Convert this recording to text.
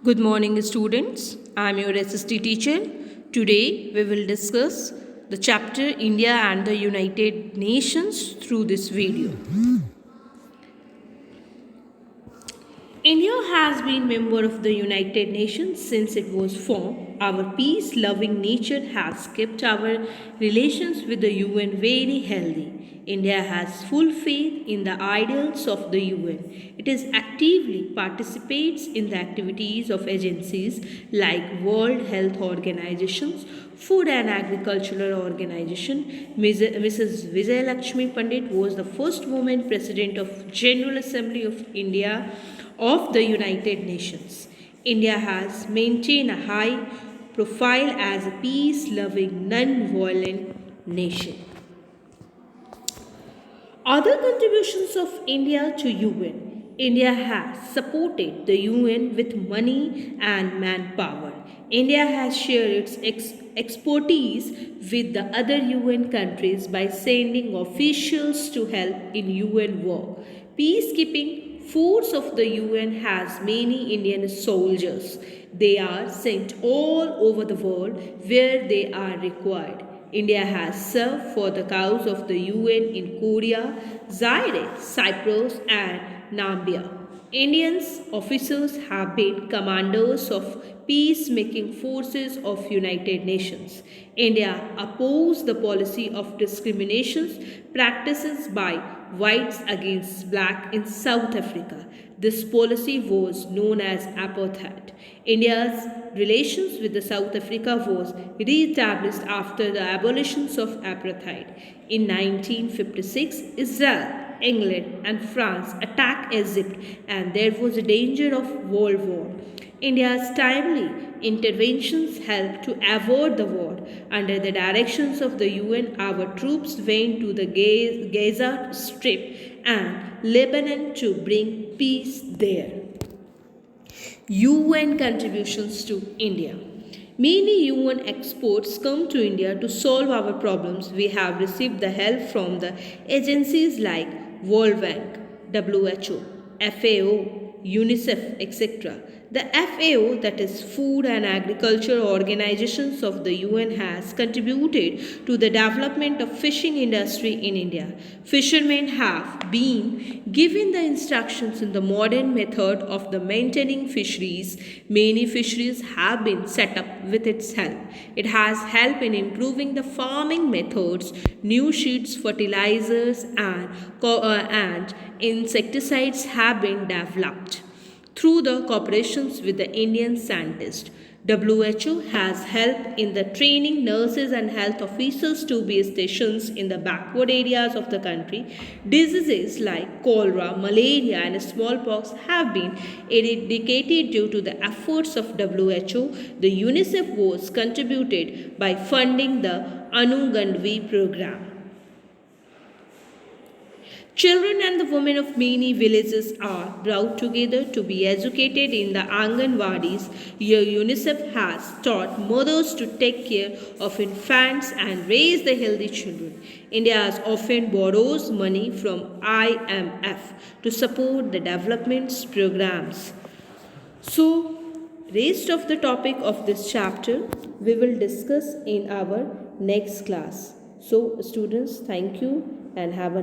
Good morning, students. I am your SST teacher. Today, we will discuss the chapter India and the United Nations through this video. India has been member of the United Nations since it was formed. Our peace-loving nature has kept our relations with the UN very healthy. India has full faith in the ideals of the UN. It is actively participates in the activities of agencies like World Health Organizations, Food and Agricultural Organization. Mrs. Vijay Lakshmi Pandit was the first woman president of General Assembly of India of the United Nations. India has maintained a high profile as a peace-loving, non-violent nation. Other contributions of India to UN. India has supported the UN with money and manpower. India has shared its expertise with the other UN countries by sending officials to help in UN work. Peacekeeping force of the UN has many Indian soldiers. They are sent all over the world where they are required. India has served for the cause of the UN in Korea, Zaire, Cyprus, and Namibia. Indian officers have been commanders of peacemaking forces of United Nations. India opposed the policy of discriminations practiced by whites against black in South Africa. This policy was known as apartheid. India's relations with the South Africa was re-established after the abolition of apartheid. In 1956, Israel, England and France attacked Egypt and there was a danger of world war. India's timely interventions helped to avert the war. Under the directions of the UN, our troops went to the Gaza Strip and Lebanon to bring peace there. UN contributions to India. Many UN experts come to India to solve our problems. We have received the help from the agencies like World Bank, WHO, FAO, UNICEF, etc. The FAO, that is Food and Agriculture Organizations of the UN, has contributed to the development of fishing industry in India. Fishermen have been given the instructions in the modern method of the maintaining fisheries. Many fisheries have been set up with its help. It has helped in improving the farming methods, new seeds, fertilizers, and insecticides have been developed. Through the cooperations with the Indian scientists, WHO has helped in the training nurses and health officers to be stationed in the backward areas of the country. Diseases like cholera, malaria and smallpox have been eradicated due to the efforts of WHO. The UNICEF was contributed by funding the Anu Gandhi program. Children and the women of many villages are brought together to be educated in the Anganwadis. Here UNICEF has taught mothers to take care of infants and raise the healthy children. India often borrows money from IMF to support the development programs. So, rest of the topic of this chapter we will discuss in our next class. So, students, thank you and have a